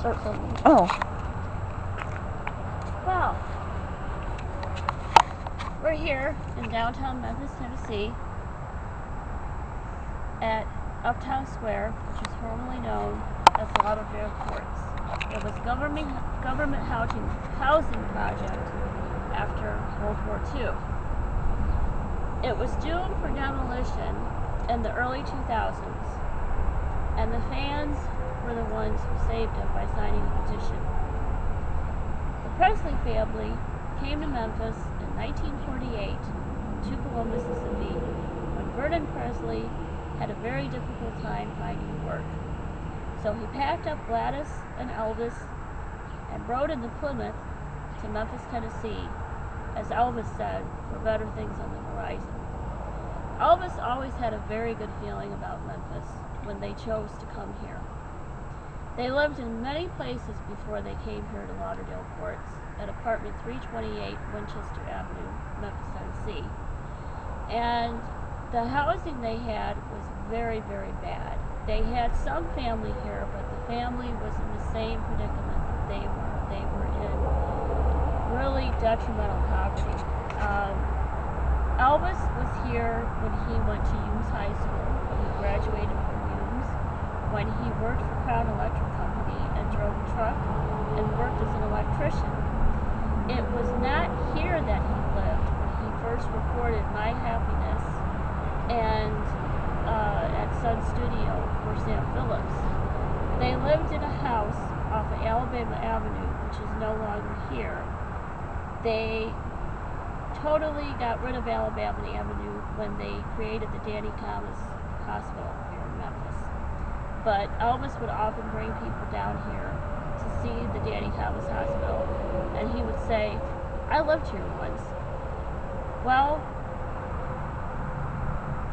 start filming. Oh. Well, we're here in downtown Memphis, Tennessee at Uptown Square, which is formerly known as Lauderdale Courts. It was a government housing project after World War II. It was doomed for demolition in the early 2000s, and the fans were the ones who saved it by signing a petition. The Presley family came to Memphis in 1948 from Tupelo, Mississippi, when Vernon Presley had a very difficult time finding work. So he packed up Gladys and Elvis and rode in the Plymouth to Memphis, Tennessee, as Elvis said, for better things on the horizon. Elvis always had a very good feeling about Memphis when they chose to come here. They lived in many places before they came here to Lauderdale Courts at apartment 328 Winchester Avenue, Memphis, Tennessee. And the housing they had was very, very bad. They had some family here, but the family was in the same predicament that they were. They were in really detrimental poverty. Elvis was here when he went to Humes High School, when he graduated from Humes, when he worked for Crown Electric Company and drove a truck and worked as an electrician. It was not here that he lived when he first recorded My Happiness and at Sun Studio for Sam Phillips. They lived in a house off of Alabama Avenue, which is no longer here. They totally got rid of Alabama Avenue when they created the Danny Thomas Hospital here in Memphis. But Elvis would often bring people down here to see the Danny Thomas Hospital, and he would say, "I lived here once." Well,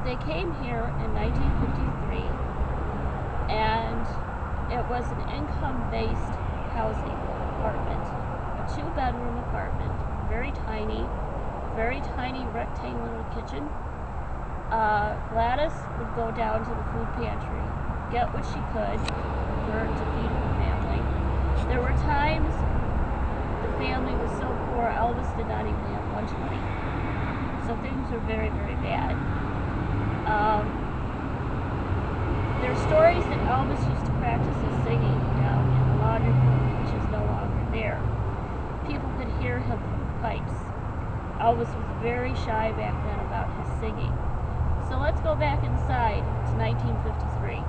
they came here in 1953, and it was an income-based housing apartment, a 2-bedroom apartment, very tiny rectangular kitchen. Gladys would go down to the food pantry, get what she could to feed her family. There were times the family was so poor, Elvis did not even have lunch money. So things were very, very bad. There are stories that Elvis used to practice his singing down in the laundry room, which is no longer there. People could hear him from the pipes. Elvis was very shy back then about his singing. So let's go back inside to 1953.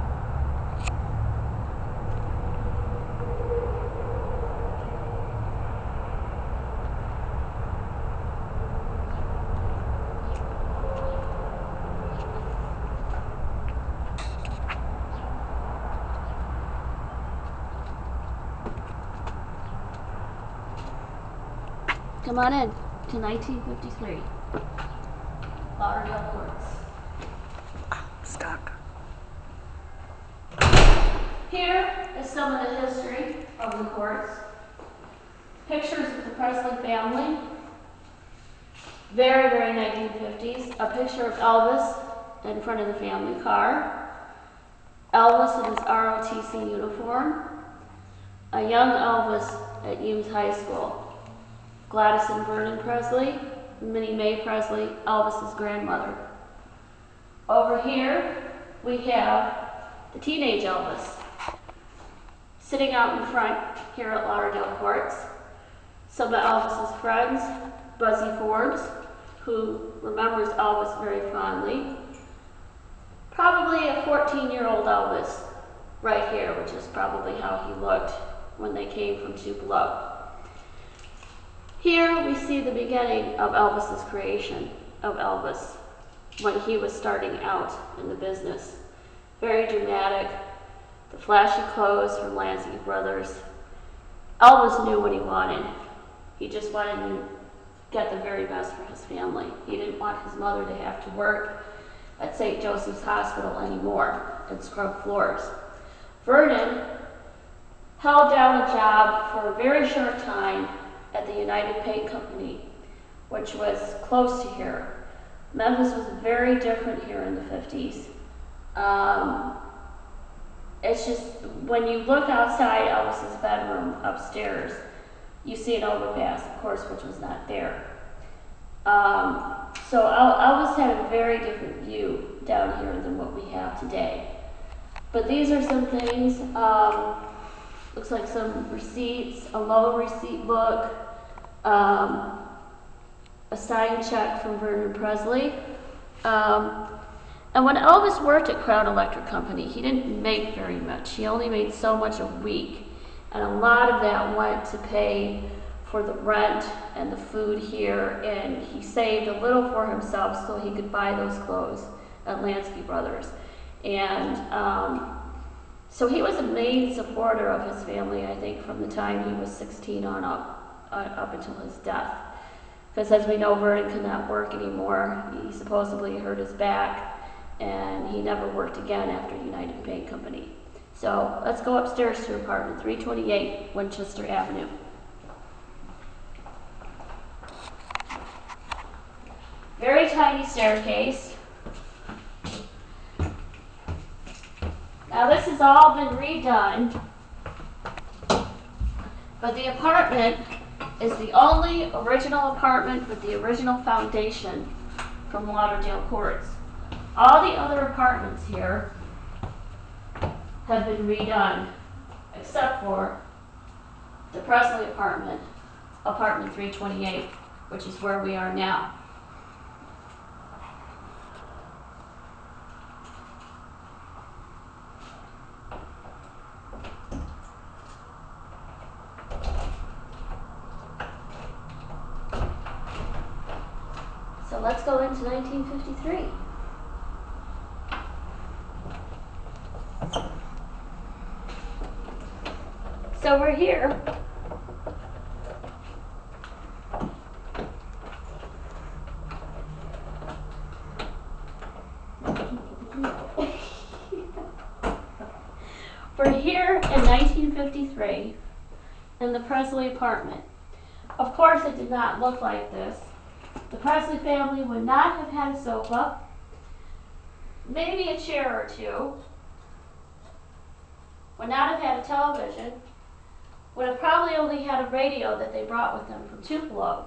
Come on in to 1953, Lauderdale Courts. Stuck. Here is some of the history of the courts. Pictures of the Presley family. Very, very 1950s. A picture of Elvis in front of the family car. Elvis in his ROTC uniform. A young Elvis at Humes High School. Gladys and Vernon Presley, Minnie Mae Presley, Elvis's grandmother. Over here, we have the teenage Elvis sitting out in front here at Lauderdale Courts. Some of Elvis's friends, Buzzy Forbes, who remembers Elvis very fondly. Probably a 14-year-old Elvis right here, which is probably how he looked when they came from Tupelo. Here we see the beginning of Elvis's creation of Elvis when he was starting out in the business. Very dramatic, the flashy clothes from Lansing Brothers. Elvis knew what he wanted. He just wanted to get the very best for his family. He didn't want his mother to have to work at St. Joseph's Hospital anymore and scrub floors. Vernon held down a job for a very short time at the United Paint Company, which was close to here. Memphis was very different here in the 50s. it's just, when you look outside Elvis's bedroom upstairs, you see an overpass, of course, which was not there. So Elvis had a very different view down here than what we have today. But these are some things. Looks like some receipts, a loan receipt book, a signed check from Vernon Presley. And when Elvis worked at Crown Electric Company, he didn't make very much. He only made so much a week. And a lot of that went to pay for the rent and the food here, and he saved a little for himself so he could buy those clothes at Lansky Brothers. And so he was a main supporter of his family, I think, from the time he was 16 on up until his death. Because as we know, Vernon could not work anymore. He supposedly hurt his back, and he never worked again after United Bank Company. So let's go upstairs to apartment 328, Winchester Avenue. Very tiny staircase. Now this has all been redone, but the apartment is the only original apartment with the original foundation from Lauderdale Courts. All the other apartments here have been redone, except for the Presley apartment, apartment 328, which is where we are now. So let's go into 1953. So we're here. We're here in 1953 in the Presley apartment. Of course, it did not look like this. The Presley family would not have had a sofa, maybe a chair or two, would not have had a television, would have probably only had a radio that they brought with them from Tupelo.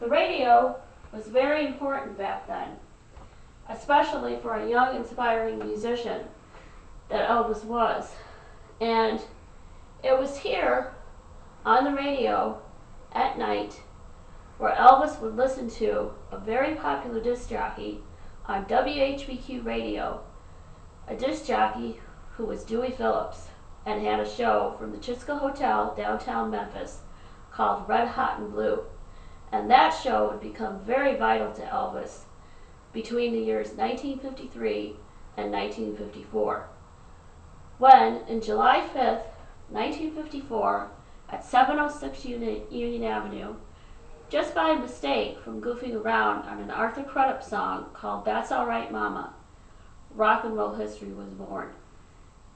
The radio was very important back then, especially for a young, inspiring musician that Elvis was. And it was here on the radio at night where Elvis would listen to a very popular disc jockey on WHBQ radio, a disc jockey who was Dewey Phillips, and had a show from the Chisco Hotel downtown Memphis called Red Hot and Blue. And that show would become very vital to Elvis between the years 1953 and 1954. When, in July 5th, 1954, at 706 Union Avenue, just by mistake from goofing around on an Arthur Crudup song called That's All Right Mama, rock and roll history was born.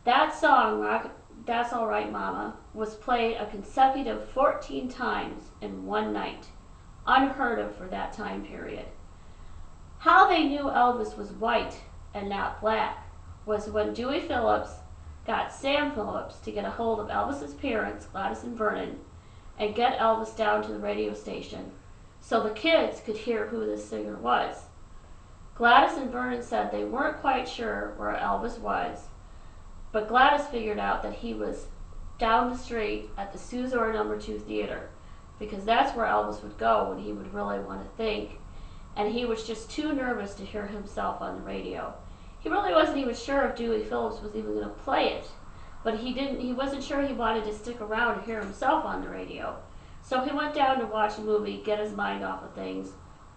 That song, That's All Right Mama, was played a consecutive 14 times in one night, unheard of for that time period. How they knew Elvis was white and not black was when Dewey Phillips got Sam Phillips to get a hold of Elvis's parents, Gladys and Vernon, and get Elvis down to the radio station so the kids could hear who this singer was. Gladys and Vernon said they weren't quite sure where Elvis was, but Gladys figured out that he was down the street at the Suzor No. 2 Theater, because that's where Elvis would go when he would really want to think, and he was just too nervous to hear himself on the radio. He really wasn't even sure if Dewey Phillips was even going to play it, but he wasn't sure he wanted to stick around and hear himself on the radio. So he went down to watch a movie, get his mind off of things,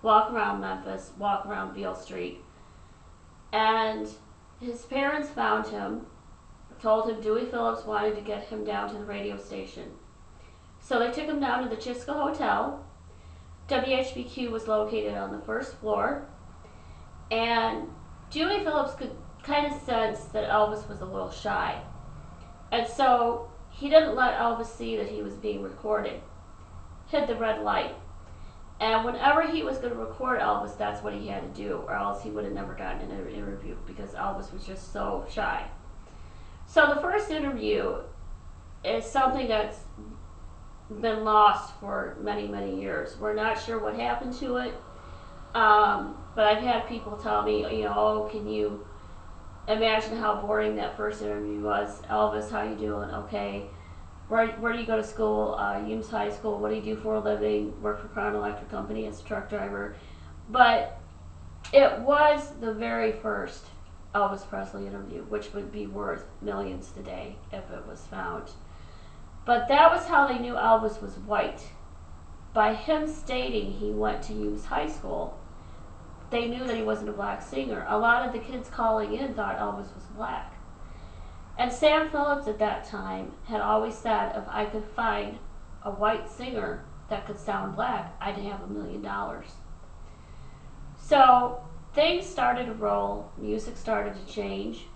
walk around Memphis, walk around Beale Street. And his parents found him, told him Dewey Phillips wanted to get him down to the radio station. So they took him down to the Chisco Hotel. WHBQ was located on the first floor. And Dewey Phillips could kind of sense that Elvis was a little shy. And so he didn't let Elvis see that he was being recorded. Hid the red light. And whenever he was going to record Elvis, that's what he had to do, or else he would have never gotten an interview because Elvis was just so shy. So the first interview is something that's been lost for many, many years. We're not sure what happened to it, but I've had people tell me, oh, can you imagine how boring that first interview was? Elvis, how you doing? Okay. Where do you go to school? Eames High School. What do you do for a living? Work for Crown Electric Company as a truck driver. But it was the very first Elvis Presley interview, which would be worth millions today if it was found. But that was how they knew Elvis was white. By him stating he went to Eames High School, they knew that he wasn't a black singer. A lot of the kids calling in thought Elvis was black. And Sam Phillips at that time had always said, if I could find a white singer that could sound black, I'd have $1 million. So things started to roll, music started to change,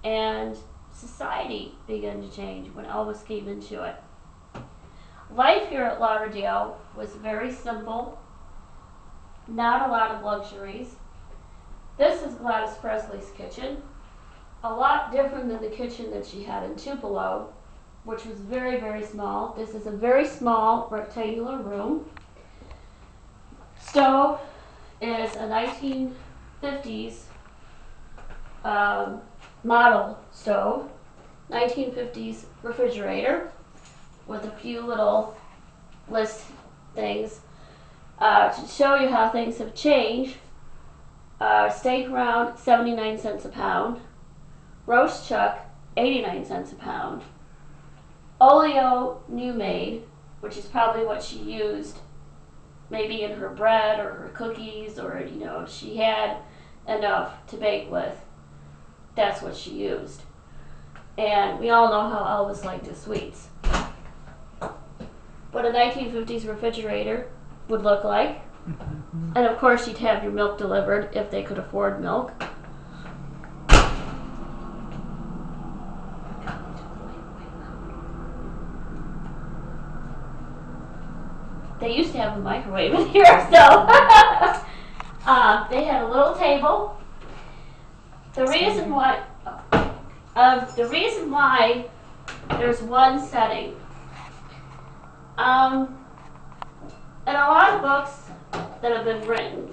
and society began to change when Elvis came into it. Life here at Lauderdale was very simple, not a lot of luxuries. This is Gladys Presley's kitchen. A lot different than the kitchen that she had in Tupelo, which was very, very small. This is a very small rectangular room. Stove is a 1950s model stove, 1950s refrigerator with a few little list things to show you how things have changed. Steak round, 79 cents a pound. Roast chuck, 89 cents a pound. Oleo new made, which is probably what she used maybe in her bread or her cookies, or if she had enough to bake with, that's what she used. And we all know how Elvis liked his sweets. What a 1950s refrigerator would look like. And of course you'd have your milk delivered if they could afford milk. They used to have a microwave in here, so they had a little table. The reason why there's one setting. In a lot of books that have been written,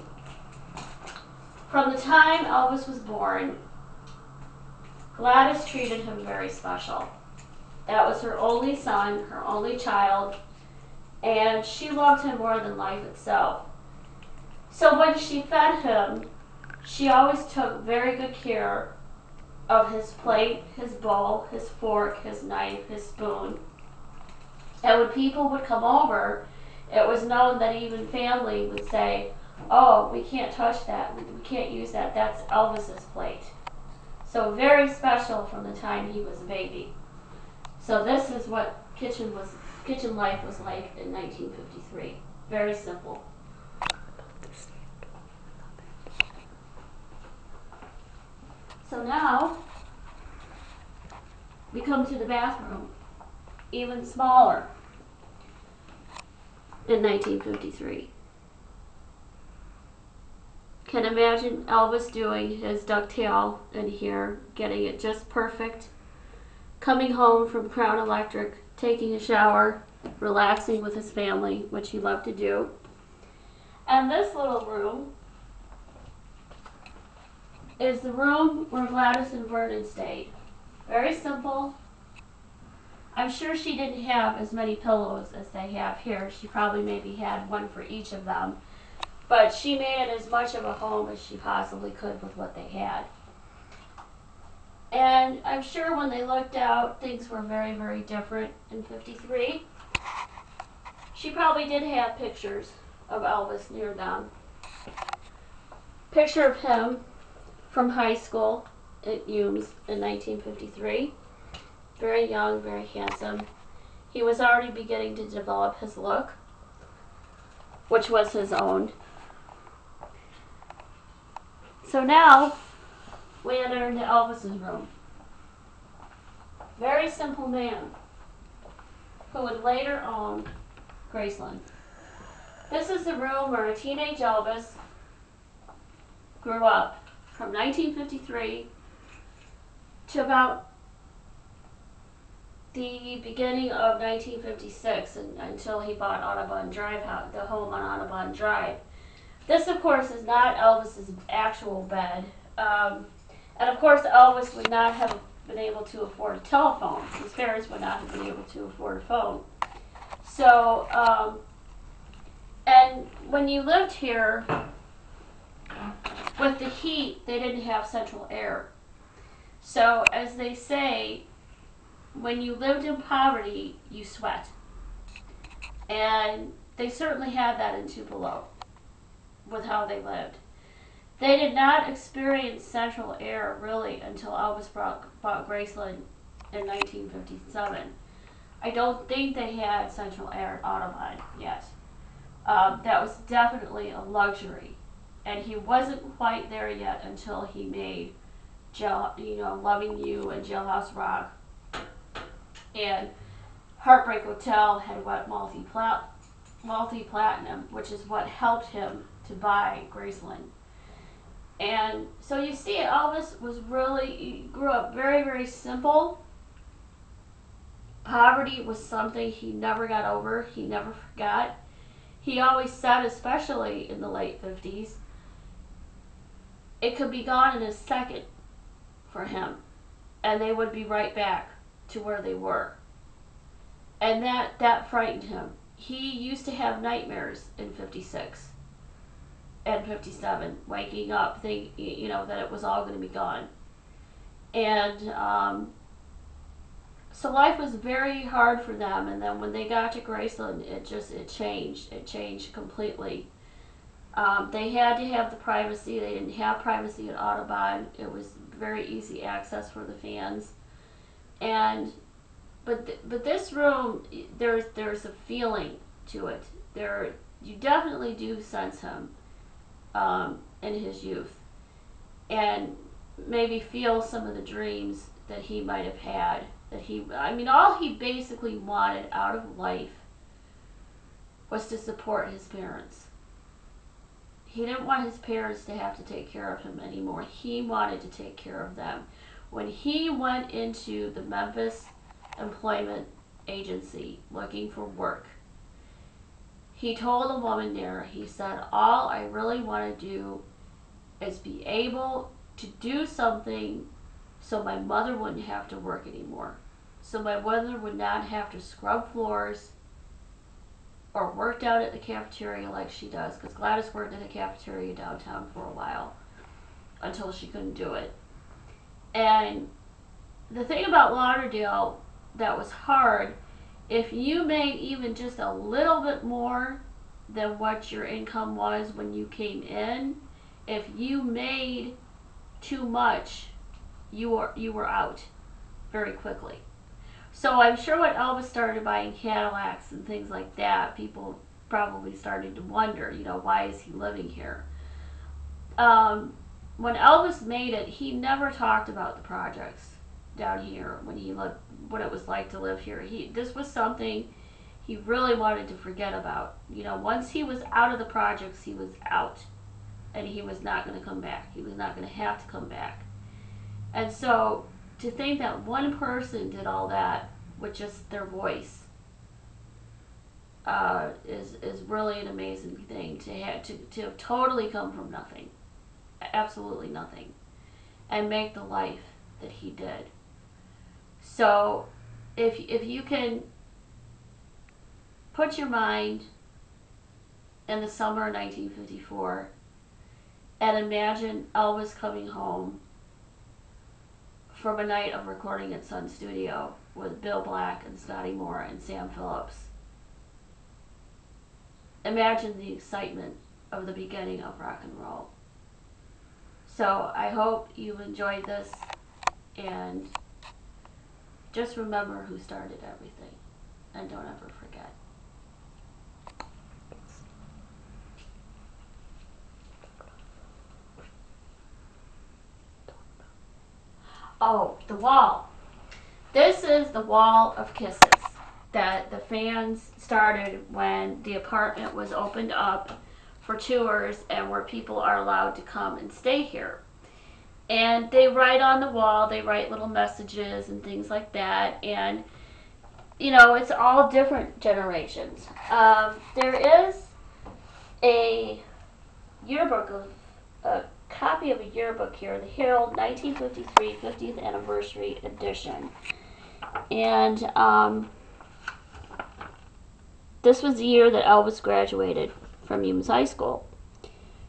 from the time Elvis was born, Gladys treated him very special. That was her only son, her only child, and she loved him more than life itself. So when she fed him, she always took very good care of his plate, his bowl, his fork, his knife, his spoon. And when people would come over, it was known that even family would say, oh, we can't touch that, we can't use that, that's Elvis's plate. So very special from the time he was a baby. So this is what kitchen life was like in 1953. Very simple. So now we come to the bathroom, even smaller in 1953. Can imagine Elvis doing his ducktail in here, getting it just perfect, coming home from Crown Electric, taking a shower, relaxing with his family, which he loved to do. And this little room is the room where Gladys and Vernon stayed. Very simple. I'm sure she didn't have as many pillows as they have here. She probably maybe had one for each of them. But she made it as much of a home as she possibly could with what they had. And I'm sure when they looked out, things were very, very different in 53. She probably did have pictures of Elvis near them. Picture of him from high school at Eames in 1953. Very young, very handsome. He was already beginning to develop his look, which was his own. So now we enter into Elvis's room. Very simple man who would later own Graceland. This is the room where a teenage Elvis grew up from 1953 to about the beginning of 1956 until he bought Audubon Drive, the home on Audubon Drive. This, of course, is not Elvis's actual bed. And of course, Elvis would not have been able to afford a telephone. His parents would not have been able to afford a phone. So, and when you lived here, with the heat, they didn't have central air. So, as they say, when you lived in poverty, you sweat. And they certainly had that in Tupelo with how they lived. They did not experience central air really until Elvis bought Graceland in 1957. I don't think they had central air at Audubon yet. That was definitely a luxury, and he wasn't quite there yet until he made Loving You and Jailhouse Rock, and Heartbreak Hotel had went multi-platinum, which is what helped him to buy Graceland. And so you see, Elvis he grew up very, very simple. Poverty was something he never got over, he never forgot. He always said, especially in the late 50s, it could be gone in a second for him, and they would be right back to where they were. And that frightened him. He used to have nightmares in 56 and 57, waking up thinking, that it was all going to be gone. And so life was very hard for them. And then when they got to Graceland, it changed. It changed completely. They had to have the privacy. They didn't have privacy at Audubon. It was very easy access for the fans. But this room, there's a feeling to it. You definitely do sense him in his youth, and maybe feel some of the dreams that he might have had. All he basically wanted out of life was to support his parents. He didn't want his parents to have to take care of him anymore. He wanted to take care of them. When he went into the Memphis employment agency looking for work, he told a woman there, he said, all I really want to do is be able to do something so my mother wouldn't have to work anymore. So my mother would not have to scrub floors or work down at the cafeteria like she does, because Gladys worked at a cafeteria downtown for a while until she couldn't do it. And the thing about Lauderdale that was hard, if you made even just a little bit more than what your income was when you came in, if you made too much, you were out very quickly. So I'm sure when Elvis started buying Cadillacs and things like that, people probably started to wonder, why is he living here? When Elvis made it, he never talked about the projects down here when he lived, what it was like to live here. This was something he really wanted to forget about. Once he was out of the projects, he was out, and he was not going to come back. He was not going to have to come back. And so to think that one person did all that with just their voice is really an amazing thing to have totally come from nothing, absolutely nothing, and make the life that he did. So if you can put your mind in the summer of 1954 and imagine Elvis coming home from a night of recording at Sun Studio with Bill Black and Scotty Moore and Sam Phillips. Imagine the excitement of the beginning of rock and roll. So I hope you enjoyed this, and just remember who started everything, and don't ever forget. Oh, the wall. This is the wall of kisses that the fans started when the apartment was opened up for tours and where people are allowed to come and stay here. And they write on the wall, they write little messages and things like that. And you know, it's all different generations. There is a yearbook of a copy of a yearbook here, the Herald 1953 50th Anniversary Edition, and this was the year that Elvis graduated from Humes High School.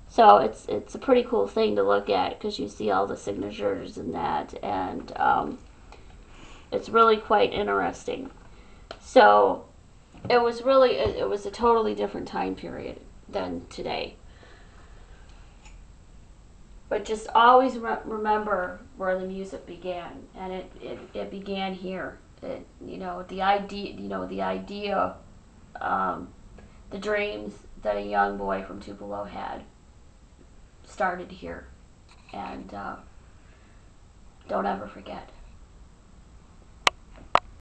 So it's a pretty cool thing to look at because you see all the signatures and that, and it's really quite interesting. So it was a totally different time period than today. But just always remember where the music began, and it began here. The idea, the dreams that a young boy from Tupelo had started here, and don't ever forget.